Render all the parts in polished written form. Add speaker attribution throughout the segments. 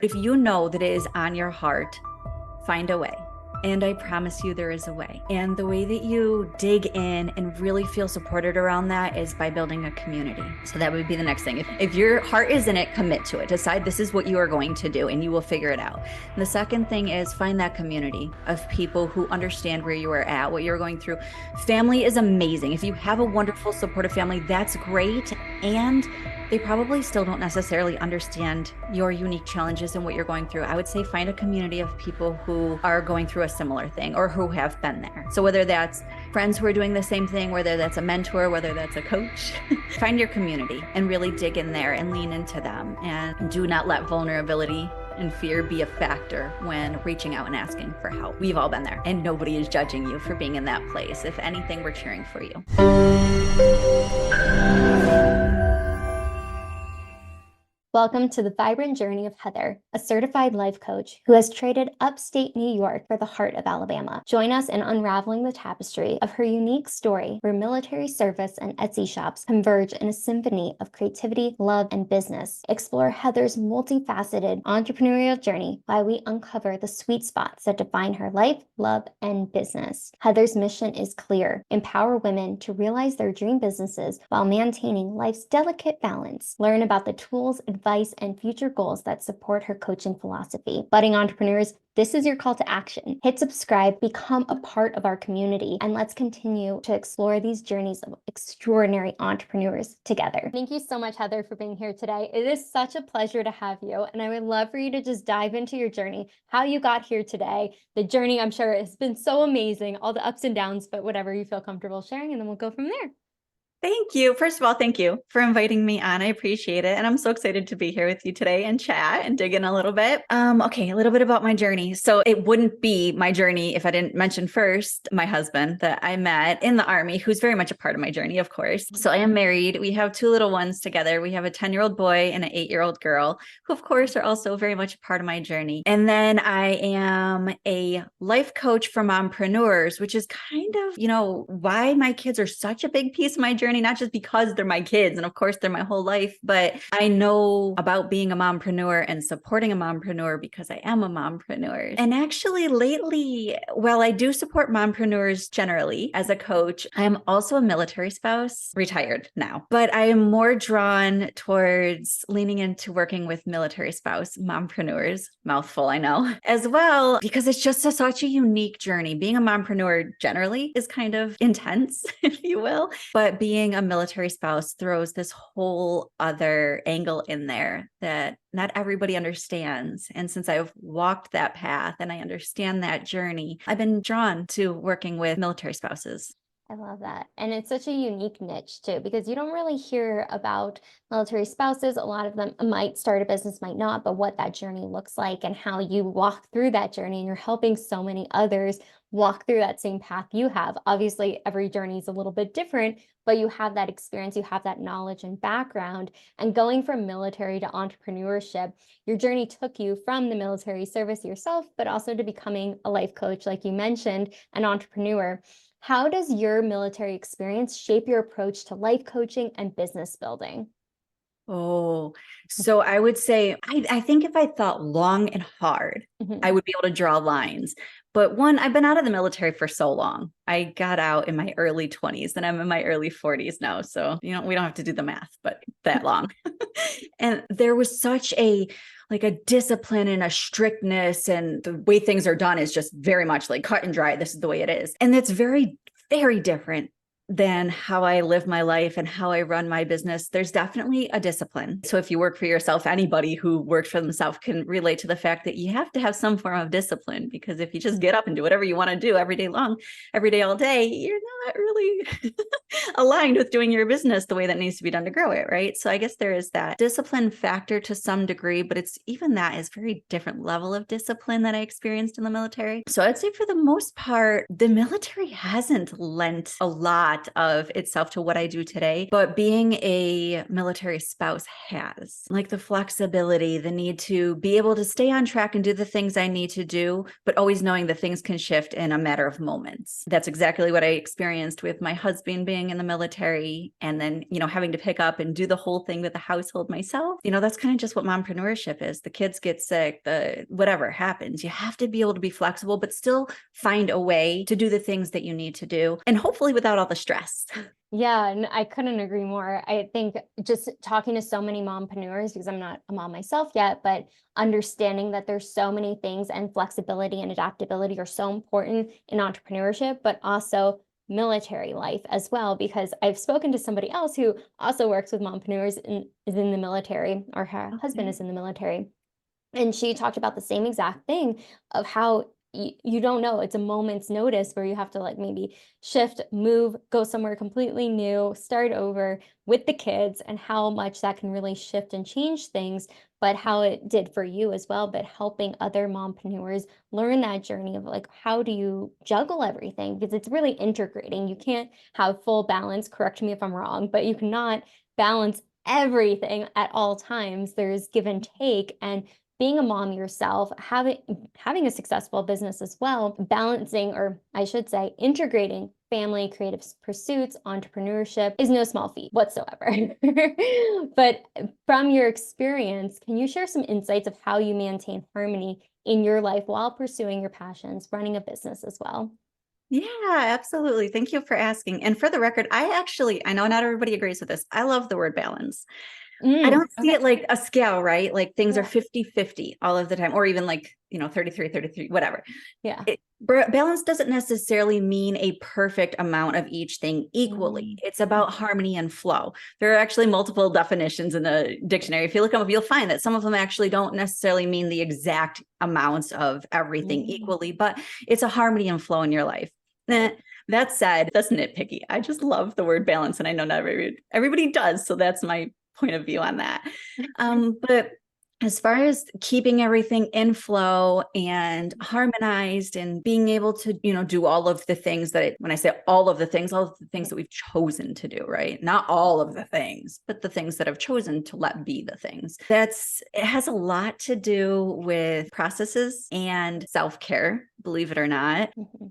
Speaker 1: If you know that it is on your heart, find a way. And I promise you there is a way. And the way that you dig in and really feel supported around that is by building a community. So that would be the next thing. If your heart is in it, commit to it. Decide this is what you are going to do and you will figure it out. And the second thing is find that community of people who understand where you are at, what you're going through. Family is amazing. If you have a wonderful, supportive family, that's great. And they probably still don't necessarily understand your unique challenges and what you're going through. I would say find a community of people who are going through a similar thing or who have been there. So whether that's friends who are doing the same thing, whether that's a mentor, whether that's a coach, find your community and really dig in there and lean into them. And do not let vulnerability and fear be a factor when reaching out and asking for help. We've all been there and nobody is judging you for being in that place. If anything, we're cheering for you.
Speaker 2: Welcome to the vibrant journey of Heather, a certified life coach who has traded upstate New York for the heart of Alabama. Join us in unraveling the tapestry of her unique story where military service and Etsy shops converge in a symphony of creativity, love, and business. Explore Heather's multifaceted entrepreneurial journey while we uncover the sweet spots that define her life, love, and business. Heather's mission is clear: empower women to realize their dream businesses while maintaining life's delicate balance. Learn about the tools, advice, and future goals that support her coaching philosophy. Budding entrepreneurs, this is your call to action. Hit subscribe, become a part of our community, and let's continue to explore these journeys of extraordinary entrepreneurs together. Thank you so much, Heather, for being here today. It is such a pleasure to have you, and I would love for you to just dive into your journey, how you got here today. The journey, I'm sure, has been so amazing, all the ups and downs, but whatever you feel comfortable sharing, and then we'll go from there.
Speaker 1: Thank you. First of all, thank you for inviting me on. I appreciate it. And I'm so excited to be here with you today and chat and dig in a little bit. Okay, a little bit about my journey. So it wouldn't be my journey if I didn't mention first my husband that I met in the Army, who's very much a part of my journey, of course. So I am married. We have two little ones together. We have a 10-year-old boy and an 8-year-old girl, who of course are also very much a part of my journey. And then I am a life coach for mompreneurs, which is kind of, why my kids are such a big piece of my journey. Not just because they're my kids, and of course they're my whole life, but I know about being a mompreneur and supporting a mompreneur because I am a mompreneur. And actually lately, while I do support mompreneurs generally as a coach, I am also a military spouse, retired now, but I am more drawn towards leaning into working with military spouse mompreneurs, mouthful, I know, as well, because it's just such a unique journey. Being a mompreneur generally is kind of intense, if you will, but being a military spouse throws this whole other angle in there that not everybody understands. And since I've walked that path and I understand that journey, I've been drawn to working with military spouses.
Speaker 2: I love that. And it's such a unique niche too, because you don't really hear about military spouses. A lot of them might start a business, might not, but what that journey looks like and how you walk through that journey, and you're helping so many others walk through that same path you have. Obviously, every journey is a little bit different, but you have that experience, you have that knowledge and background. And going from military to entrepreneurship, your journey took you from the military service yourself, but also to becoming a life coach, like you mentioned, an entrepreneur. How does your military experience shape your approach to life coaching and business building?
Speaker 1: Oh, so I would say, I think if I thought long and hard, I would be able to draw lines. But one, I've been out of the military for so long. I got out in my early 20s and I'm in my early 40s now. So, we don't have to do the math, but that long. And there was such a discipline and a strictness, and the way things are done is just very much like cut and dry. This is the way it is. And it's very, very different than how I live my life and how I run my business. There's definitely a discipline. So if you work for yourself, anybody who works for themselves can relate to the fact that you have to have some form of discipline, because if you just get up and do whatever you want to do every day long, every day, all day, you're not really aligned with doing your business the way that needs to be done to grow it, right? So I guess there is that discipline factor to some degree, but it's even that is very different level of discipline that I experienced in the military. So I'd say for the most part, the military hasn't lent a lot lot of itself to what I do today, but being a military spouse has like the flexibility, the need to be able to stay on track and do the things I need to do, but always knowing that things can shift in a matter of moments. That's exactly what I experienced with my husband being in the military, and then, having to pick up and do the whole thing with the household myself. That's kind of just what mompreneurship is. The kids get sick, whatever happens, you have to be able to be flexible, but still find a way to do the things that you need to do, and hopefully without all the stress.
Speaker 2: Yeah, and I couldn't agree more. I think just talking to so many mompreneurs, because I'm not a mom myself yet, but understanding that there's so many things, and flexibility and adaptability are so important in entrepreneurship, but also military life as well, because I've spoken to somebody else who also works with mompreneurs and is in the military, or her husband is in the military. And she talked about the same exact thing of how you don't know, it's a moment's notice where you have to like maybe shift, move, go somewhere completely new, start over with the kids, and how much that can really shift and change things, but how it did for you as well, but helping other mompreneurs learn that journey of like, how do you juggle everything? Because it's really integrating. You can't have full balance, correct me if I'm wrong, but you cannot balance everything at all times. There's give and take, and being a mom yourself, having a successful business as well, balancing, or I should say, integrating family, creative pursuits, entrepreneurship is no small feat whatsoever. But from your experience, can you share some insights of how you maintain harmony in your life while pursuing your passions, running a business as well?
Speaker 1: Yeah, absolutely. Thank you for asking. And for the record, I know not everybody agrees with this. I love the word balance. I don't see it like a scale, right? Like things are 50-50 all of the time, or even like, 33-33, whatever.
Speaker 2: Yeah.
Speaker 1: Balance doesn't necessarily mean a perfect amount of each thing equally. It's about harmony and flow. There are actually multiple definitions in the dictionary. If you look them up, you'll find that some of them actually don't necessarily mean the exact amounts of everything equally, but it's a harmony and flow in your life. That said, that's nitpicky. I just love the word balance, and I know not everybody does. So that's my point of view on that. But as far as keeping everything in flow and harmonized, and being able to, do all of the things when I say all of the things that we've chosen to do, right? Not all of the things, but the things that I've chosen to let be the things. It has a lot to do with processes and self-care, believe it or not.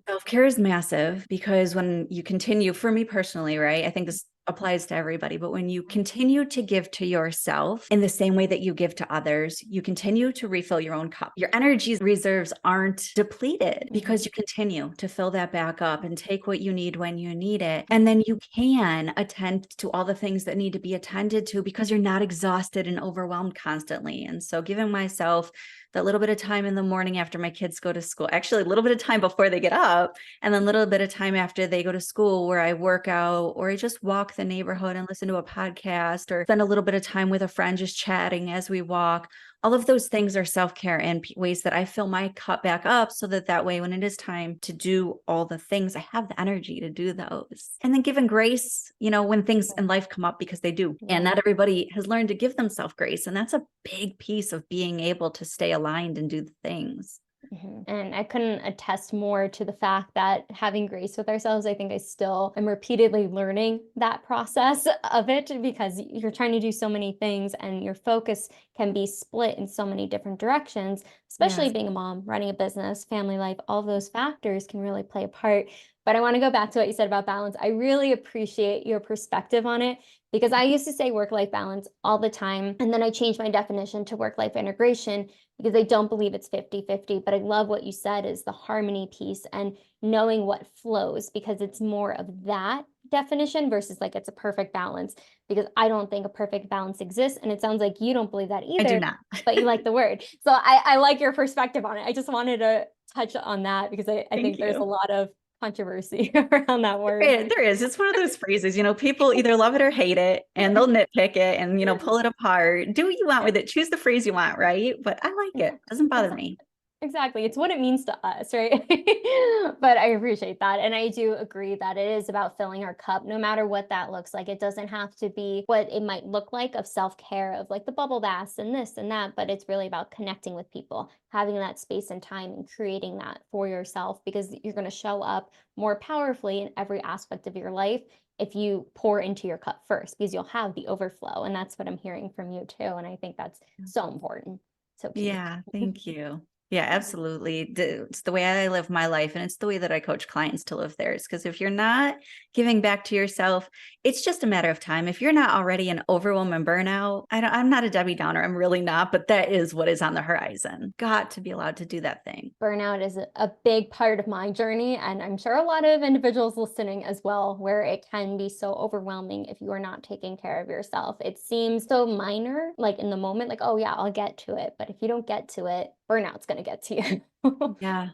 Speaker 1: Self-care is massive, because when you continue, for me personally, right? I think this applies to everybody, but when you continue to give to yourself in the same way that you give to others, you continue to refill your own cup. Your energy reserves aren't depleted because you continue to fill that back up and take what you need when you need it. And then you can attend to all the things that need to be attended to, because you're not exhausted and overwhelmed constantly. And so giving myself that little bit of time in the morning after my kids go to school, actually a little bit of time before they get up, and then a little bit of time after they go to school where I work out, or I just walk the neighborhood and listen to a podcast, or spend a little bit of time with a friend just chatting as we walk. All of those things are self-care and ways that I fill my cup back up, so that way when it is time to do all the things, I have the energy to do those. And then giving grace, when things in life come up, because they do. And not everybody has learned to give themselves grace. And that's a big piece of being able to stay aligned and do the things.
Speaker 2: And I couldn't attest more to the fact that having grace with ourselves, I think I still am repeatedly learning that process of it, because you're trying to do so many things and your focus can be split in so many different directions, especially being a mom, running a business, family life, all those factors can really play a part. But I want to go back to what you said about balance. I really appreciate your perspective on it, because I used to say work-life balance all the time. And then I changed my definition to work-life integration, because I don't believe it's 50-50. But I love what you said is the harmony piece and knowing what flows, because it's more of that definition versus like it's a perfect balance, because I don't think a perfect balance exists. And it sounds like you don't believe that either.
Speaker 1: I do not.
Speaker 2: But you like the word. So I like your perspective on it. I just wanted to touch on that, because I think there's a lot of controversy around that word.
Speaker 1: There is. It's one of those phrases, people either love it or hate it, and they'll nitpick it and, pull it apart. Do what you want with it. Choose the phrase you want, right? But I like it. It doesn't bother me.
Speaker 2: Exactly. It's what it means to us, right? But I appreciate that. And I do agree that it is about filling our cup, no matter what that looks like. It doesn't have to be what it might look like of self-care, of like the bubble baths and this and that, but it's really about connecting with people, having that space and time and creating that for yourself, because you're going to show up more powerfully in every aspect of your life if you pour into your cup first, because you'll have the overflow. And that's what I'm hearing from you too. And I think that's so important. So key.
Speaker 1: Yeah, thank you. Yeah, absolutely. It's the way I live my life, and it's the way that I coach clients to live theirs. Because if you're not giving back to yourself, it's just a matter of time. If you're not already in overwhelm and burnout, I'm not a Debbie Downer. I'm really not, but that is what is on the horizon. Got to be allowed to do that thing.
Speaker 2: Burnout is a big part of my journey, and I'm sure a lot of individuals listening as well, where it can be so overwhelming if you are not taking care of yourself. It seems so minor, like in the moment, like, oh yeah, I'll get to it. But if you don't get to it, burnout's going to get to you.
Speaker 1: Yeah.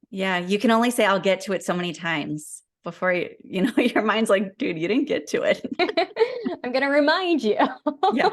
Speaker 1: Yeah. You can only say, I'll get to it so many times before your mind's like, dude, you didn't get to it.
Speaker 2: I'm going to remind you.
Speaker 1: Yeah.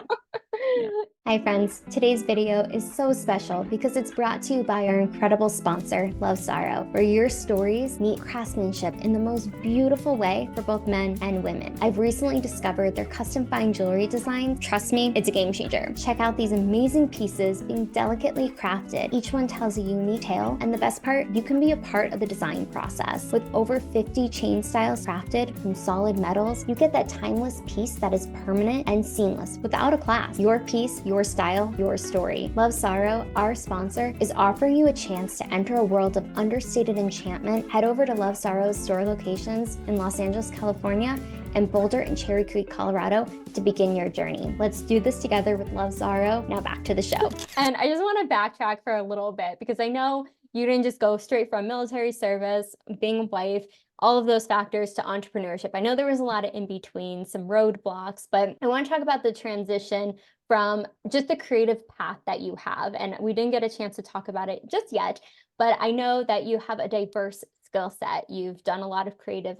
Speaker 1: Yeah.
Speaker 2: Hi friends, today's video is so special because it's brought to you by our incredible sponsor, Love Sorrow, where your stories meet craftsmanship in the most beautiful way for both men and women. I've recently discovered their custom fine jewelry design. Trust me, it's a game changer. Check out these amazing pieces being delicately crafted. Each one tells a unique tale, and the best part, you can be a part of the design process. With over 50 chain styles crafted from solid metals, you get that timeless piece that is permanent and seamless without a class. Your piece, your style, your story. Love Sorrow, our sponsor, is offering you a chance to enter a world of understated enchantment. Head over to Love Sorrow's store locations in Los Angeles, California, and Boulder and Cherry Creek, Colorado, to begin your journey. Let's do this together with Love Sorrow. Now back to the show. And I just want to backtrack for a little bit, because I know you didn't just go straight from military service, being a wife, all of those factors to entrepreneurship. I know there was a lot of in between, some roadblocks, but I want to talk about the transition from just the creative path that you have. And we didn't get a chance to talk about it just yet, but I know that you have a diverse skill set. You've done a lot of creative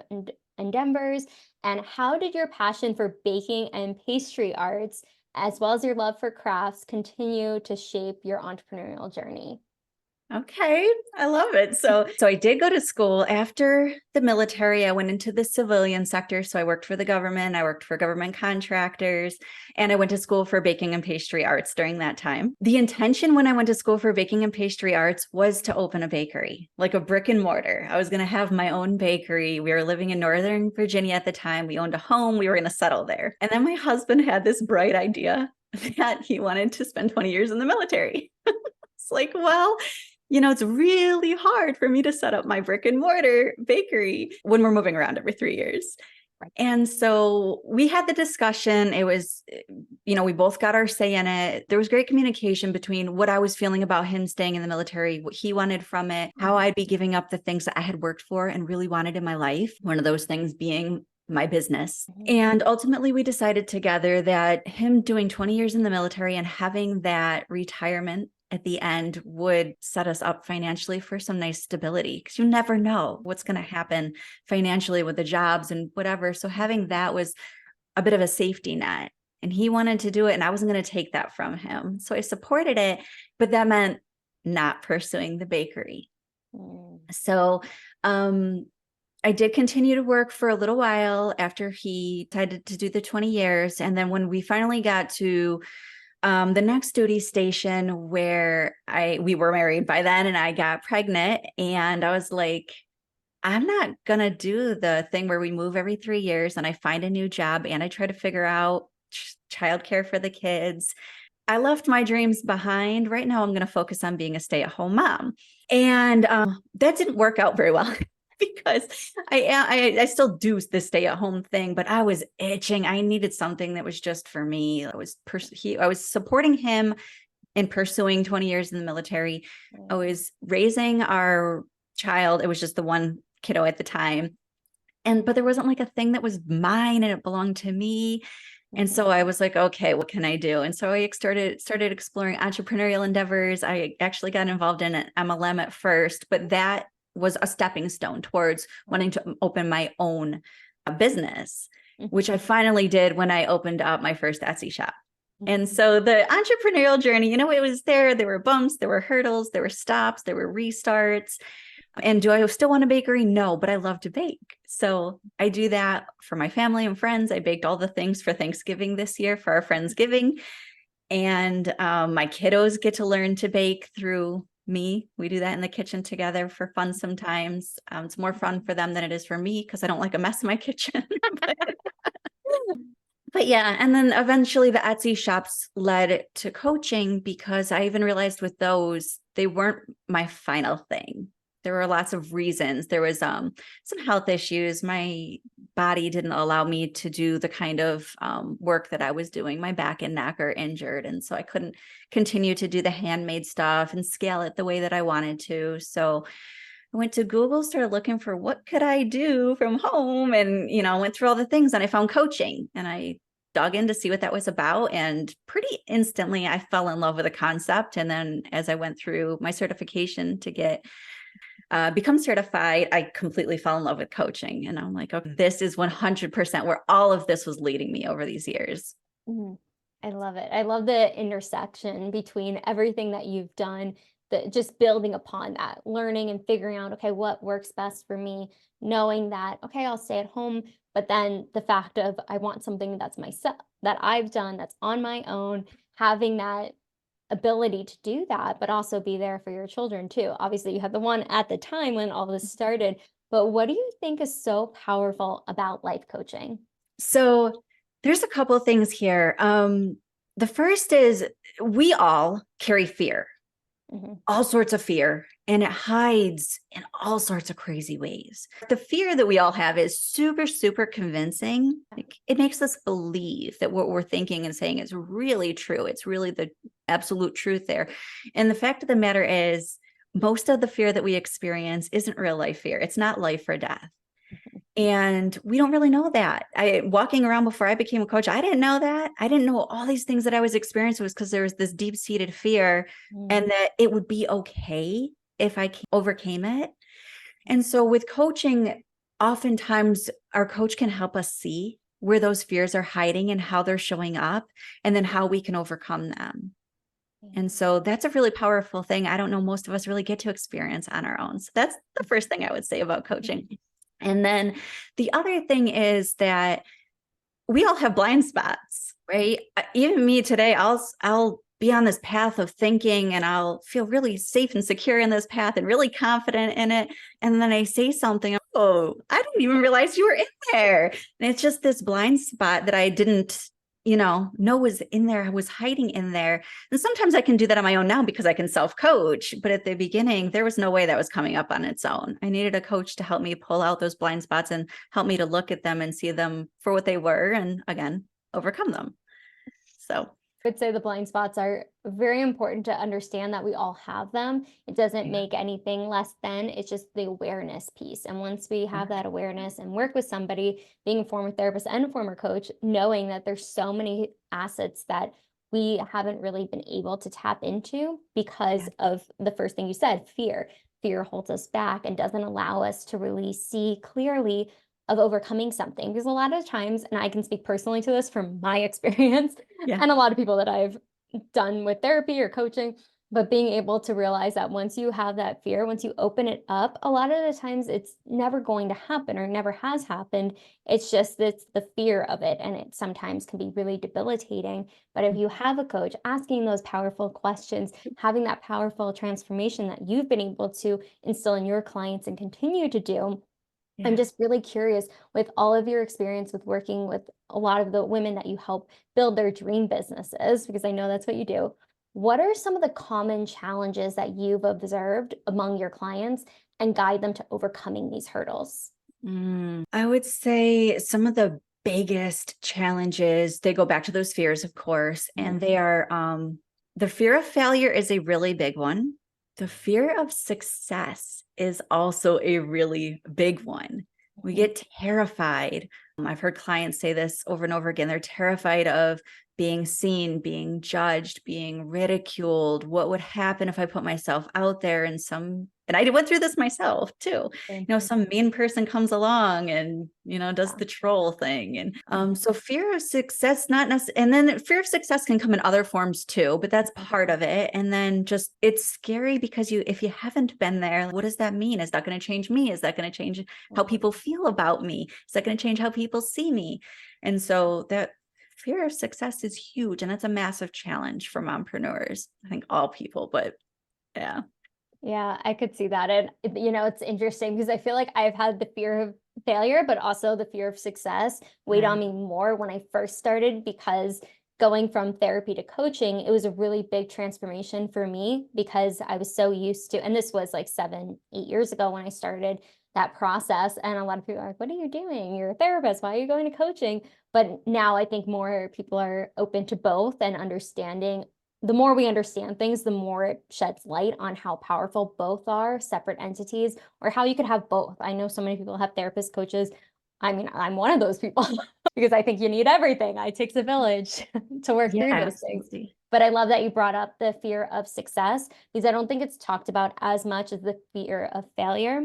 Speaker 2: endeavors. And how did your passion for baking and pastry arts, as well as your love for crafts, continue to shape your entrepreneurial journey?
Speaker 1: Okay, I love it. So I did go to school after the military. I went into the civilian sector. So I worked for the government. I worked for government contractors, and I went to school for baking and pastry arts during that time. The intention when I went to school for baking and pastry arts was to open a bakery, like a brick and mortar. I was going to have my own bakery. We were living in Northern Virginia at the time. We owned a home. We were going to settle there. And then my husband had this bright idea that he wanted to spend 20 years in the military. It's like, well, it's really hard for me to set up my brick and mortar bakery when we're moving around every 3 years. Right. And so we had the discussion. It was, we both got our say in it. There was great communication between what I was feeling about him staying in the military, what he wanted from it, how I'd be giving up the things that I had worked for and really wanted in my life. One of those things being my business. And ultimately we decided together that him doing 20 years in the military and having that retirement at the end would set us up financially for some nice stability, because you never know what's going to happen financially with the jobs and whatever. So having that was a bit of a safety net, and he wanted to do it and I wasn't going to take that from him. So I supported it, but that meant not pursuing the bakery. So, I did continue to work for a little while after he decided to do the 20 years. And then when we finally got to the next duty station, where we were married by then, and I got pregnant, and I was like, I'm not going to do the thing where we move every 3 years and I find a new job and I try to figure out childcare for the kids. I left my dreams behind. Right now, I'm going to focus on being a stay-at-home mom. And that didn't work out very well. Because I still do the stay-at-home thing, but I was itching. I needed something that was just for me. I was supporting him in pursuing 20 years in the military. I was raising our child. It was just the one kiddo at the time, but there wasn't like a thing that was mine and it belonged to me. And so I was like, okay, what can I do? And so I started exploring entrepreneurial endeavors. I actually got involved in an MLM at first, but that was a stepping stone towards wanting to open my own business, which I finally did when I opened up my first Etsy shop. And so the entrepreneurial journey, it was there were bumps, there were hurdles, there were stops, there were restarts. And do I still want a bakery? No, but I love to bake. So I do that for my family and friends. I baked all the things for Thanksgiving this year for our Friendsgiving. And my kiddos get to learn to bake through me. We do that in the kitchen together for fun sometimes. It's more fun for them than it is for me because I don't like a mess in my kitchen. But yeah, and then eventually the Etsy shops led to coaching because I even realized with those, they weren't my final thing. There were lots of reasons. There was some health issues. My body didn't allow me to do the kind of work that I was doing. My back and neck are injured. And so I couldn't continue to do the handmade stuff and scale it the way that I wanted to. So I went to Google, started looking for what could I do from home, and went through all the things, and I found coaching, and I dug in to see what that was about. And pretty instantly I fell in love with the concept. And then as I went through my certification to become certified, I completely fell in love with coaching. And I'm like, okay, this is 100% where all of this was leading me over these years.
Speaker 2: I love it. I love the intersection between everything that you've done, just building upon that, learning and figuring out, okay, what works best for me, knowing that, okay, I'll stay at home. But then the fact of I want something that's myself, that I've done, that's on my own, having that ability to do that, but also be there for your children too. Obviously, you had the one at the time when all this started, but what do you think is so powerful about life coaching?
Speaker 1: So there's a couple of things here. The first is we all carry fear. All sorts of fear, and it hides in all sorts of crazy ways. The fear that we all have is super, super convincing. It makes us believe that what we're thinking and saying is really true. It's really the absolute truth there. And the fact of the matter is, most of the fear that we experience isn't real life fear. It's not life or death. And we don't really know that. Walking around before I became a coach, I didn't know that. I didn't know all these things that I was experiencing was because there was this deep-seated fear and that it would be okay if I overcame it. And so with coaching, oftentimes our coach can help us see where those fears are hiding and how they're showing up, and then how we can overcome them. And so that's a really powerful thing. I don't know most of us really get to experience on our own. So that's the first thing I would say about coaching. And then the other thing is that we all have blind spots, right? Even me today, I'll be on this path of thinking, and I'll feel really safe and secure in this path and really confident in it. And then I say something, oh, I didn't even realize you were in there. And it's just this blind spot that I didn't know was in there. I was hiding in there. And sometimes I can do that on my own now because I can self-coach. But at the beginning, there was no way that was coming up on its own. I needed a coach to help me pull out those blind spots and help me to look at them and see them for what they were. And again, overcome them. So
Speaker 2: I would say the blind spots are very important to understand that we all have them. It doesn't make anything less than, it's just the awareness piece. And once we have that awareness and work with somebody, being a former therapist and a former coach, knowing that there's so many assets that we haven't really been able to tap into because of the first thing you said, fear. Fear holds us back and doesn't allow us to really see clearly of overcoming something. Because a lot of times, and I can speak personally to this from my experience, and a lot of people that I've done with therapy or coaching, but being able to realize that once you have that fear, once you open it up, a lot of the times it's never going to happen or never has happened. It's just it's the fear of it, and it sometimes can be really debilitating. But if you have a coach asking those powerful questions, having that powerful transformation that you've been able to instill in your clients and continue to do, I'm just really curious, with all of your experience with working with a lot of the women that you help build their dream businesses, because I know that's what you do. What are some of the common challenges that you've observed among your clients and guide them to overcoming these hurdles?
Speaker 1: I would say some of the biggest challenges, they go back to those fears, of course, and they are the fear of failure is a really big one. The fear of success is also a really big one. We get terrified I've heard clients say this over and over again. They're terrified of being seen, being judged, being ridiculed. What would happen if I put myself out there and I went through this myself too. Some mean person comes along and, does the troll thing. And so fear of success, not necessarily, and then fear of success can come in other forms too, but that's part of it. And then just, it's scary because if you haven't been there, what does that mean? Is that going to change me? Is that going to change how people feel about me? Is that going to change how people see me? And so that fear of success is huge. And that's a massive challenge for mompreneurs. I think all people, but yeah.
Speaker 2: Yeah, I could see that. And, it's interesting because I feel like I've had the fear of failure, but also the fear of success weighed on me more when I first started, because going from therapy to coaching, it was a really big transformation for me because I was so used to, and this was like 7, 8 years ago when I started that process. And a lot of people are like, what are you doing? You're a therapist. Why are you going to coaching? But now I think more people are open to both and understanding. The more we understand things, the more it sheds light on how powerful both are, separate entities, or how you could have both. I know so many people have therapists, coaches. I mean, I'm one of those people because I think you need everything. It takes a village to work through those things. But I love that you brought up the fear of success, because I don't think it's talked about as much as the fear of failure,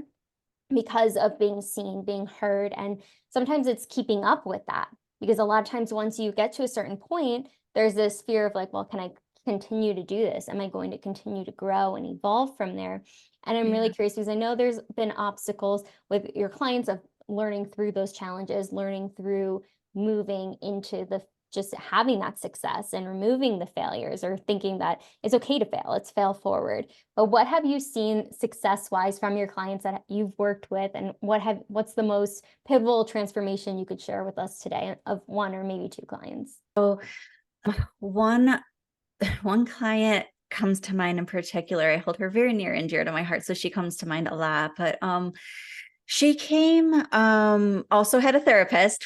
Speaker 2: because of being seen, being heard. And sometimes it's keeping up with that, because a lot of times once you get to a certain point, there's this fear of like, well, can I continue to do this? Am I going to continue to grow and evolve from there? And I'm really curious, because I know there's been obstacles with your clients of learning through those challenges, learning through moving into just having that success and removing the failures, or thinking that it's okay to fail, let's fail forward. But what have you seen success-wise from your clients that you've worked with, and what's the most pivotal transformation you could share with us today of one or maybe two clients?
Speaker 1: So one client comes to mind in particular. I hold her very near and dear to my heart, so she comes to mind a lot. But she came, also had a therapist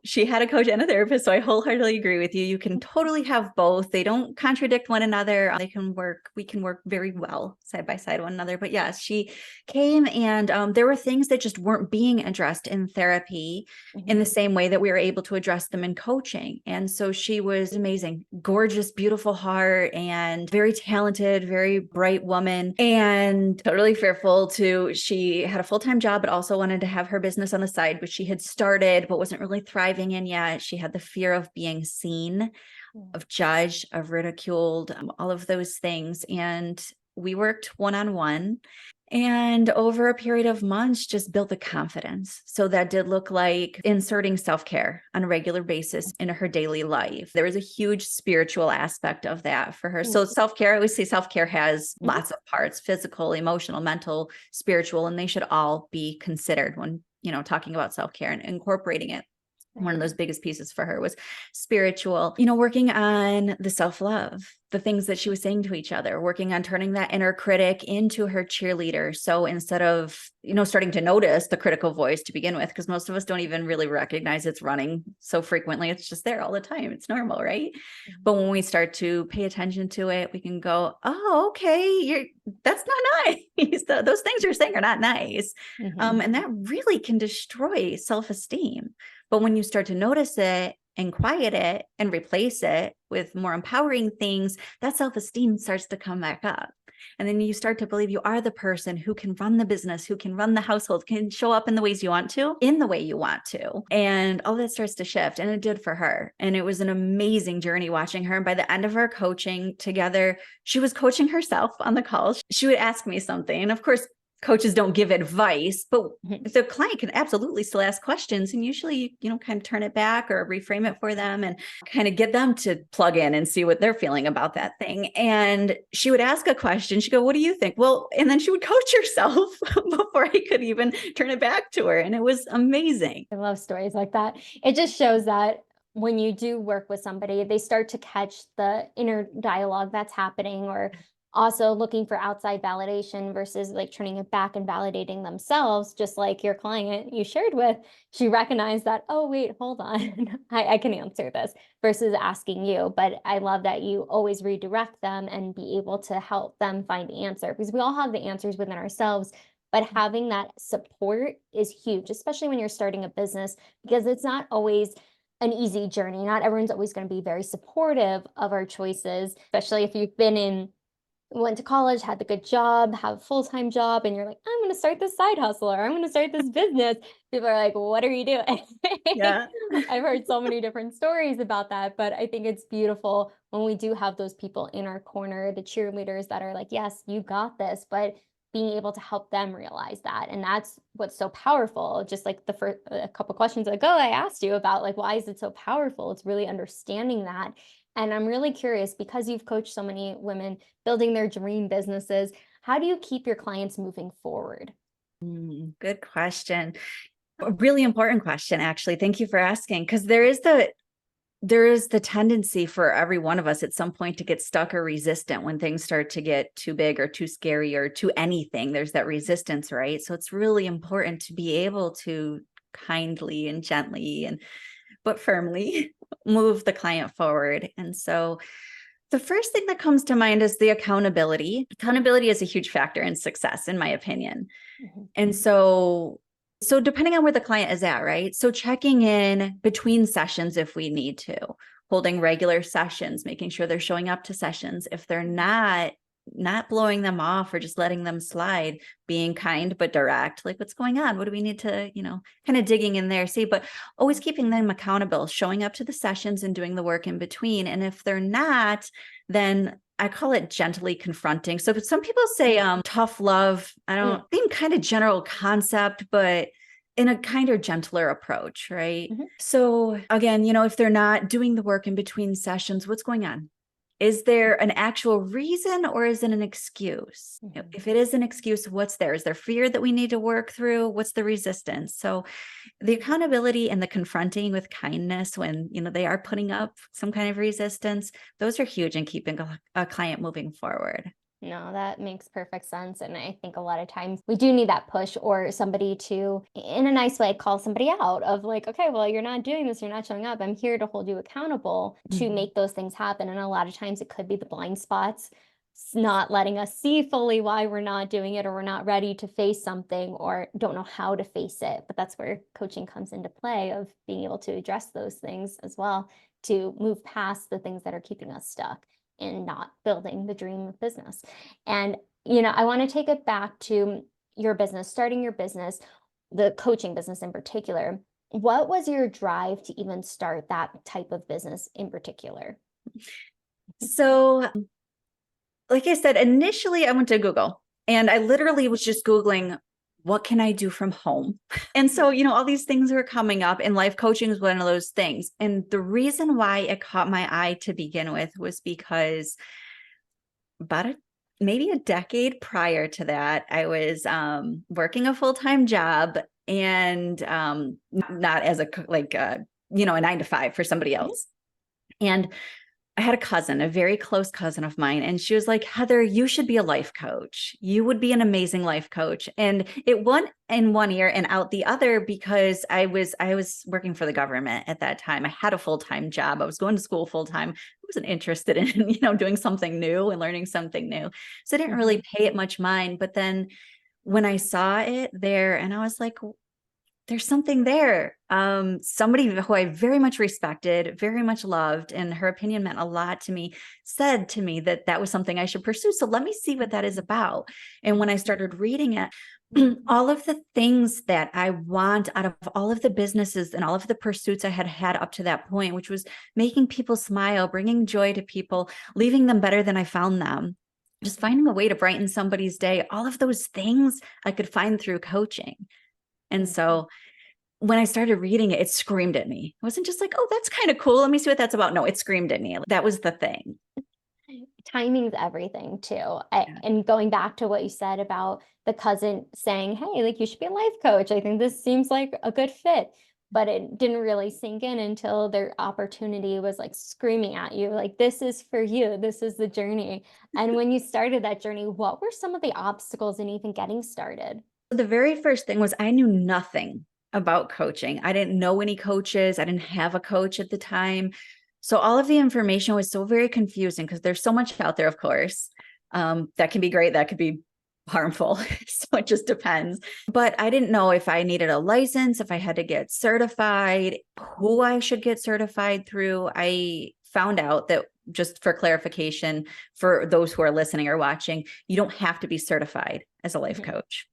Speaker 1: she had a coach and a therapist. So I wholeheartedly agree with you. You can totally have both. They don't contradict one another. We can work very well side by side one another. But yes, she came and there were things that just weren't being addressed in therapy in the same way that we were able to address them in coaching. And so she was amazing, gorgeous, beautiful heart, and very talented, very bright woman, and totally fearful she had a full-time job, but also wanted to have her business on the side, which she had started, but wasn't really thriving in yet. She had the fear of being seen, of judged, of ridiculed, all of those things. And we worked one-on-one, and over a period of months, just built the confidence. So that did look like inserting self-care on a regular basis into her daily life. There was a huge spiritual aspect of that for her. So self-care, I always say self-care has lots of parts: physical, emotional, mental, spiritual, and they should all be considered when, talking about self-care and incorporating it. One of those biggest pieces for her was spiritual, working on the self-love, the things that she was saying to each other, working on turning that inner critic into her cheerleader. So instead of, starting to notice the critical voice to begin with, because most of us don't even really recognize it's running so frequently. It's just there all the time. It's normal, right? But when we start to pay attention to it, we can go, oh, okay, that's not nice. Those things you're saying are not nice. And that really can destroy self-esteem. But when you start to notice it and quiet it and replace it with more empowering things, that self-esteem starts to come back up. And then you start to believe you are the person who can run the business, who can run the household, can show up in the ways you want to, in the way you want to. And all that starts to shift. And it did for her. And it was an amazing journey watching her. And by the end of our coaching together, she was coaching herself on the calls. She would ask me something. And of course, coaches don't give advice, but the client can absolutely still ask questions. And usually, kind of turn it back or reframe it for them and kind of get them to plug in and see what they're feeling about that thing. And she would ask a question. She'd go, what do you think? Well, and then she would coach herself before I could even turn it back to her. And it was amazing.
Speaker 2: I love stories like that. It just shows that when you do work with somebody, they start to catch the inner dialogue that's happening, or also looking for outside validation versus like turning it back and validating themselves. Just like your client you shared with, she recognized that, oh, wait, hold on, I can answer this, versus asking you. But I love that you always redirect them and be able to help them find the answer, because we all have the answers within ourselves. But having that support is huge, especially when you're starting a business, because it's not always an easy journey. Not everyone's always going to be very supportive of our choices, especially if you've went to college, had the good job, have a full-time job, and you're like, I'm going to start this side hustle or I'm going to start this business. People are like, what are you doing?
Speaker 1: Yeah.
Speaker 2: I've heard so many different stories about that, but I think it's beautiful when we do have those people in our corner, the cheerleaders that are like, yes, you got this, but being able to help them realize that. And that's what's so powerful. Just like the first a couple questions ago, I asked you about like, why is it so powerful? It's really understanding that. And I'm really curious, because you've coached so many women building their dream businesses, how do you keep your clients moving forward?
Speaker 1: Good question. A really important question, actually. Thank you for asking, because there is the tendency for every one of us at some point to get stuck or resistant when things start to get too big or too scary or too anything. There's that resistance, right? So it's really important to be able to kindly and gently but firmly move the client forward. And so the first thing that comes to mind is the accountability. Accountability is a huge factor in success, in my opinion. And so depending on where the client is at, right? So checking in between sessions if we need to, holding regular sessions, making sure they're showing up to sessions. If they're not blowing them off or just letting them slide, being kind but direct, like what's going on? What do we need to, kind of digging in there, see, but always keeping them accountable, showing up to the sessions and doing the work in between. And if they're not, then I call it gently confronting. So some people say tough love. I don't think kind of general concept, but in a kinder, gentler approach, right? So again, if they're not doing the work in between sessions, what's going on? Is there an actual reason or is it an excuse? If it is an excuse, what's there? Is there fear that we need to work through? What's the resistance? So the accountability and the confronting with kindness when, they are putting up some kind of resistance, those are huge in keeping a client moving forward.
Speaker 2: No, that makes perfect sense. And I think a lot of times we do need that push or somebody to, in a nice way, call somebody out of like, okay, well, you're not doing this, you're not showing up. I'm here to hold you accountable to make those things happen. And a lot of times it could be the blind spots, not letting us see fully why we're not doing it, or we're not ready to face something or don't know how to face it. But that's where coaching comes into play, of being able to address those things as well, to move past the things that are keeping us stuck and not building the dream of business. And, I want to take it back to your business, starting your business, the coaching business in particular. What was your drive to even start that type of business in particular?
Speaker 1: So, like I said, initially I went to Google and I literally was just Googling, what can I do from home? And so, all these things were coming up, and life coaching is one of those things. And the reason why it caught my eye to begin with was because maybe a decade prior to that, I was working a full-time job and not as a 9-to-5 for somebody else. And I had a cousin, a very close cousin of mine, and she was like, Heather, you should be a life coach. You would be an amazing life coach. And it went in one ear and out the other, because I was working for the government at that time. I had a full-time job. I was going to school full-time. I wasn't interested in, doing something new and learning something new. So I didn't really pay it much mind. But then when I saw it there, and I was like, there's something there. Somebody who I very much respected, very much loved, and her opinion meant a lot to me, said to me that was something I should pursue. So let me see what that is about. And when I started reading it, all of the things that I want out of all of the businesses and all of the pursuits I had had up to that point, which was making people smile, bringing joy to people, leaving them better than I found them, just finding a way to brighten somebody's day, all of those things I could find through coaching. And so when I started reading it, it screamed at me. It wasn't just like, oh, that's kind of cool, let me see what that's about. No, it screamed at me. That was the thing.
Speaker 2: Timing's everything too. And going back to what you said about the cousin saying, hey, like you should be a life coach. I think this seems like a good fit. But it didn't really sink in until their opportunity was like screaming at you, like, this is for you. This is the journey. And when you started that journey, what were some of the obstacles in even getting started?
Speaker 1: The very first thing was I knew nothing about coaching. I didn't know any coaches. I didn't have a coach at the time. So all of the information was so very confusing, because there's so much out there, of course, that can be great. That could be harmful. So it just depends. But I didn't know if I needed a license, if I had to get certified, who I should get certified through. I found out that, just for clarification, for those who are listening or watching, you don't have to be certified as a life coach.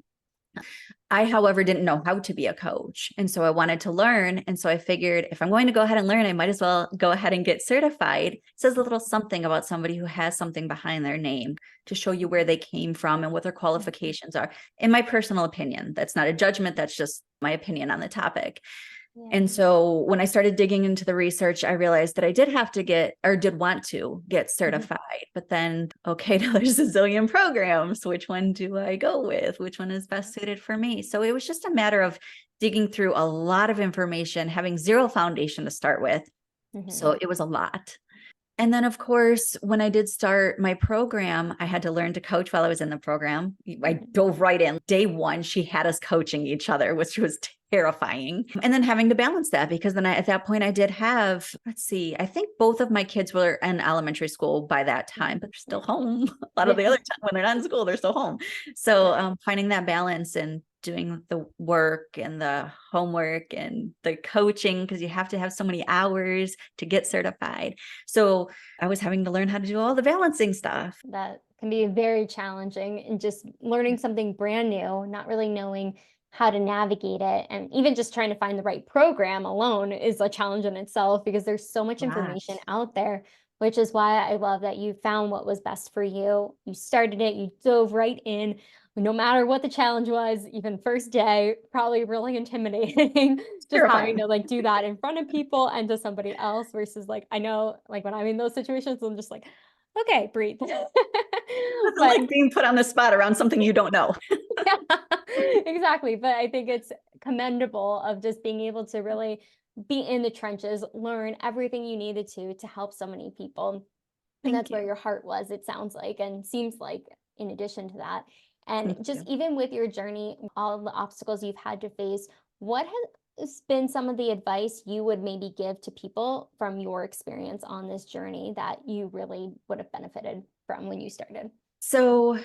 Speaker 1: I, however, didn't know how to be a coach. And so I wanted to learn. And so I figured, if I'm going to go ahead and learn, I might as well go ahead and get certified. It says a little something about somebody who has something behind their name to show you where they came from and what their qualifications are. In my personal opinion, that's not a judgment. That's just my opinion on the topic. And so when I started digging into the research, I realized that I did have to did want to get certified, but then, okay, now there's a zillion programs. Which one do I go with? Which one is best suited for me? So it was just a matter of digging through a lot of information, having zero foundation to start with. So it was a lot. And then, of course, when I did start my program, I had to learn to coach while I was in the program. I dove right in. Day one, she had us coaching each other, which was terrifying. And then having to balance that, because then at that point I did have, I think both of my kids were in elementary school by that time, but they're still home. A lot of the other time when they're not in school, they're still home. So finding that balance and doing the work and the homework and the coaching, because you have to have so many hours to get certified. So I was having to learn how to do all the balancing stuff.
Speaker 2: That can be very challenging, and just learning something brand new, not really knowing how to navigate it. And even just trying to find the right program alone is a challenge in itself, because there's so much information out there, which is why I love that you found what was best for you. You started it, you dove right in. No matter what the challenge was, even first day, probably really intimidating, just having to like do that in front of people and to somebody else, versus like, I know, like when I'm in those situations, I'm just like, okay, breathe.
Speaker 1: But like being put on the spot around something you don't know.
Speaker 2: Yeah, exactly. But I think it's commendable of just being able to really be in the trenches, learn everything you needed to help so many people. And that's where your heart was, it sounds like, and seems like, in addition to that. And just even with your journey, all the obstacles you've had to face, what has been some of the advice you would maybe give to people from your experience on this journey that you really would have benefited from when you started?
Speaker 1: So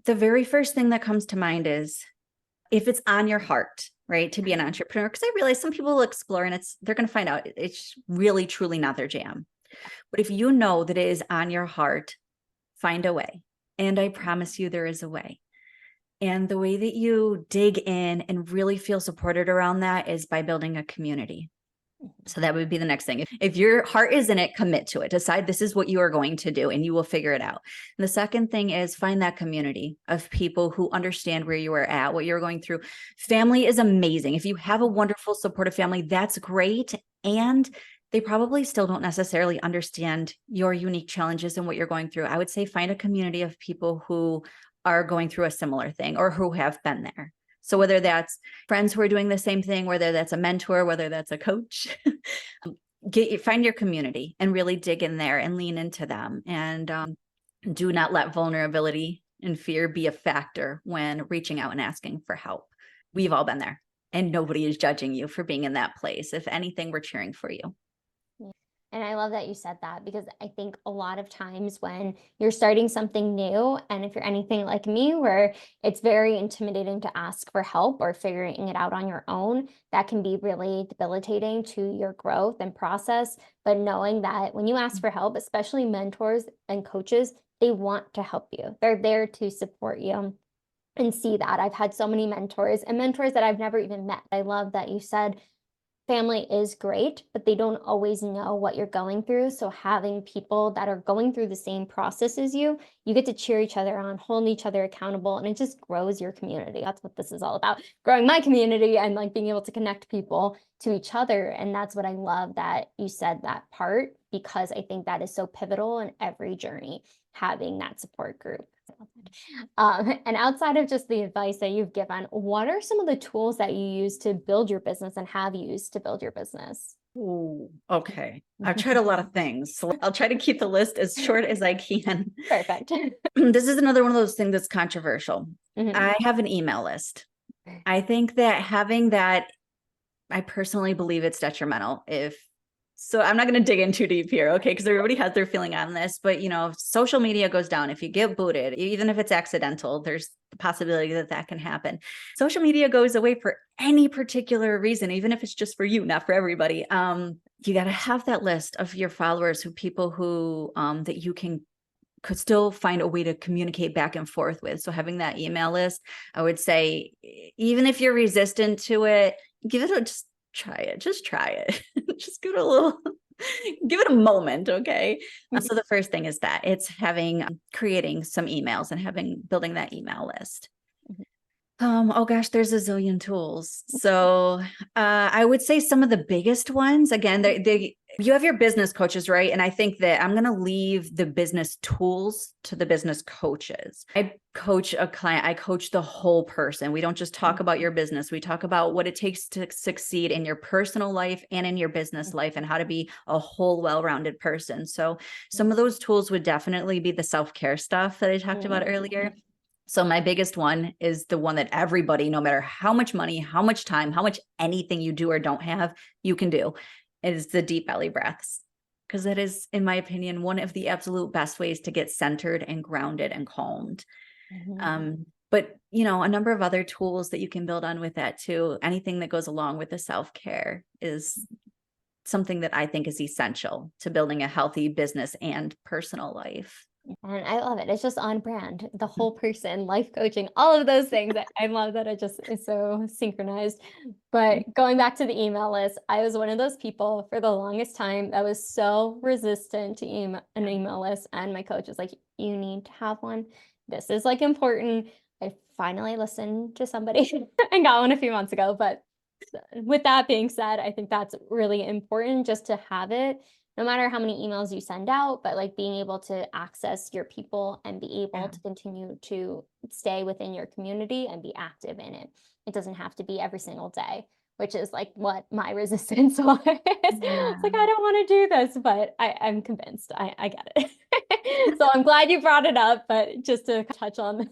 Speaker 1: the very first thing that comes to mind is, if it's on your heart, right, to be an entrepreneur, because I realize some people will explore and they're going to find out it's really, truly not their jam. But if you know that it is on your heart, find a way. And I promise you there is a way. And the way that you dig in and really feel supported around that is by building a community. So that would be the next thing. If your heart is in it, commit to it. Decide this is what you are going to do, and you will figure it out. And the second thing is find that community of people who understand where you are at, what you're going through. Family is amazing. If you have a wonderful, supportive family, that's great. And they probably still don't necessarily understand your unique challenges and what you're going through. I would say find a community of people who are going through a similar thing or who have been there. So whether that's friends who are doing the same thing, whether that's a mentor, whether that's a coach, find your community and really dig in there and lean into them. And do not let vulnerability and fear be a factor when reaching out and asking for help. We've all been there, and nobody is judging you for being in that place. If anything, we're cheering for you.
Speaker 2: And I love that you said that, because I think a lot of times when you're starting something new, and if you're anything like me, where it's very intimidating to ask for help or figuring it out on your own, that can be really debilitating to your growth and process. But knowing that when you ask for help, especially mentors and coaches, they want to help you. They're there to support you. And see that. I've had so many mentors, and mentors that I've never even met. I love that you said family is great, but they don't always know what you're going through. So having people that are going through the same process as you get to cheer each other on, hold each other accountable, and it just grows your community. That's what this is all about, growing my community and like being able to connect people to each other. And that's what I love that you said that part, because I think that is so pivotal in every journey, having that support group. And outside of just the advice that you've given, what are some of the tools that you use to build your business and have used to build your business?
Speaker 1: Oh, okay. I've tried a lot of things, so I'll try to keep the list as short as I can.
Speaker 2: Perfect.
Speaker 1: This is another one of those things that's controversial. I have an email list. I think that having that, I personally believe it's detrimental if So I'm not going to dig in too deep here, okay? Because everybody has their feeling on this, but if social media goes down, if you get booted, even if it's accidental, there's the possibility that that can happen. Social media goes away for any particular reason, even if it's just for you, not for everybody. You got to have that list of your followers, people who that you could still find a way to communicate back and forth with. So having that email list, I would say, even if you're resistant to it, just try it. Just try it. Just give it a moment. Okay. So the first thing is that it's creating some emails and building that email list. Oh gosh, there's a zillion tools. So I would say some of the biggest ones, again, you have your business coaches, right? And I think that I'm going to leave the business tools to the business coaches. I coach a client. I coach the whole person. We don't just talk about your business. We talk about what it takes to succeed in your personal life and in your business life and how to be a whole well-rounded person. So some of those tools would definitely be the self-care stuff that I talked about earlier. So my biggest one is the one that everybody, no matter how much money, how much time, how much anything you do or don't have, you can do, is the deep belly breaths. Because that is, in my opinion, one of the absolute best ways to get centered and grounded and calmed. But, a number of other tools that you can build on with that too. Anything that goes along with the self-care is something that I think is essential to building a healthy business and personal life.
Speaker 2: And I love it. It's just on brand, the whole person, life coaching, all of those things. I love that it just is so synchronized. But going back to the email list, I was one of those people for the longest time that was so resistant to an email list. And my coach was like, you need to have one. This is like important. I finally listened to somebody and got one a few months ago. But with that being said, I think that's really important just to have it. No matter how many emails you send out, but like being able to access your people and be able to continue to stay within your community and be active in it. It doesn't have to be every single day, which is like what my resistance was. It's like, I don't want to do this, but I'm convinced. I get it. So I'm glad you brought it up, but just to touch on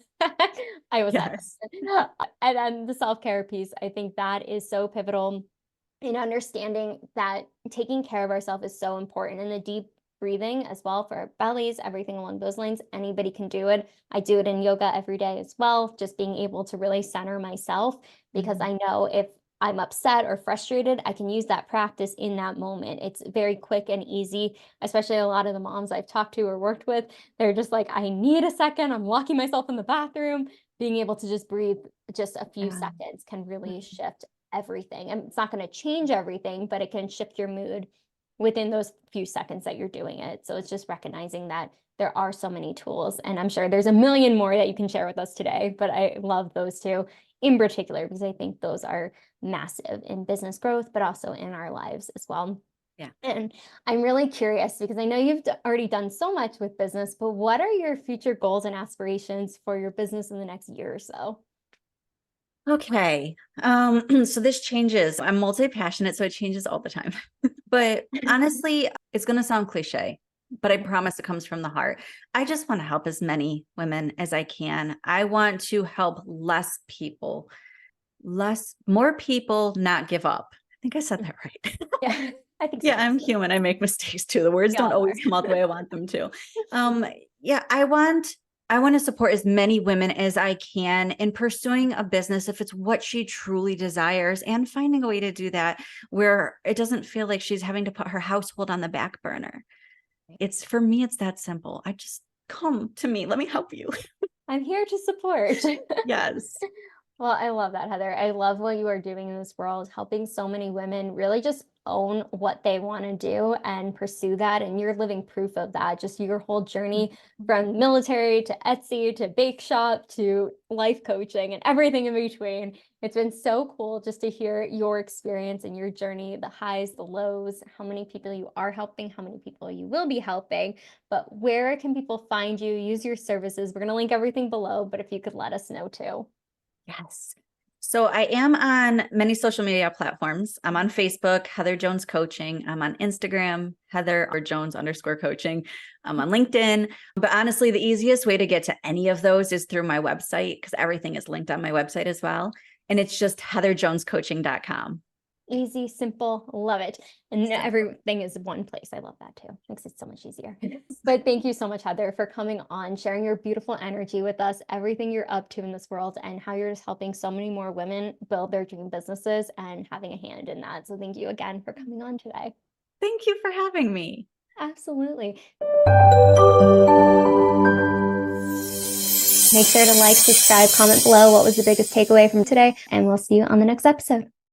Speaker 2: I was and then the self-care piece, I think that is so pivotal in understanding that taking care of ourselves is so important, and the deep breathing as well for our bellies, everything along those lines. Anybody can do it. I do it in yoga every day as well, just being able to really center myself, because I know if I'm upset or frustrated, I can use that practice in that moment. It's very quick and easy, especially a lot of the moms I've talked to or worked with. They're just like, I need a second. I'm locking myself in the bathroom. Being able to just breathe just a few seconds can really shift everything. And it's not going to change everything, but it can shift your mood within those few seconds that you're doing it. So it's just recognizing that there are so many tools, and I'm sure there's a million more that you can share with us today, but I love those two in particular because I think those are massive in business growth, but also in our lives as well.
Speaker 1: Yeah.
Speaker 2: And I'm really curious because I know you've already done so much with business, but what are your future goals and aspirations for your business in the next year or so?
Speaker 1: Okay. So this changes. I'm multi-passionate, so it changes all the time. But honestly, it's going to sound cliche, but I promise it comes from the heart. I just want to help as many women as I can. I want to help more people not give up. I think I said that right.
Speaker 2: Yeah, I think so.
Speaker 1: Yeah, I'm human. I make mistakes too. The words don't always come out the way I want them to. Yeah, I want to support as many women as I can in pursuing a business if it's what she truly desires, and finding a way to do that where it doesn't feel like she's having to put her household on the back burner. For me, it's that simple. I just come to me. Let me help you.
Speaker 2: I'm here to support.
Speaker 1: Yes.
Speaker 2: Well, I love that, Heather. I love what you are doing in this world, helping so many women really just own what they want to do and pursue that. And you're living proof of that. Just your whole journey from military to Etsy to bake shop to life coaching and everything in between. It's been so cool just to hear your experience and your journey, the highs, the lows, how many people you are helping, how many people you will be helping, but where can people find you, use your services? We're going to link everything below, but if you could let us know too.
Speaker 1: Yes. So I am on many social media platforms. I'm on Facebook, Heather Jones Coaching. I'm on Instagram, Heather_Jones_coaching. I'm on LinkedIn. But honestly, the easiest way to get to any of those is through my website, because everything is linked on my website as well. And it's just heatherjonescoaching.com.
Speaker 2: Easy, simple, love it. And
Speaker 1: Simple.
Speaker 2: everything is one place. I love that too. Makes it so much easier. But thank you so much, Heather, for coming on, sharing your beautiful energy with us, everything you're up to in this world, and how you're just helping so many more women build their dream businesses and having a hand in that. So thank you again for coming on today.
Speaker 1: Thank you for having me.
Speaker 2: Absolutely. Make sure to like, subscribe, comment below what was the biggest takeaway from today, and we'll see you on the next episode.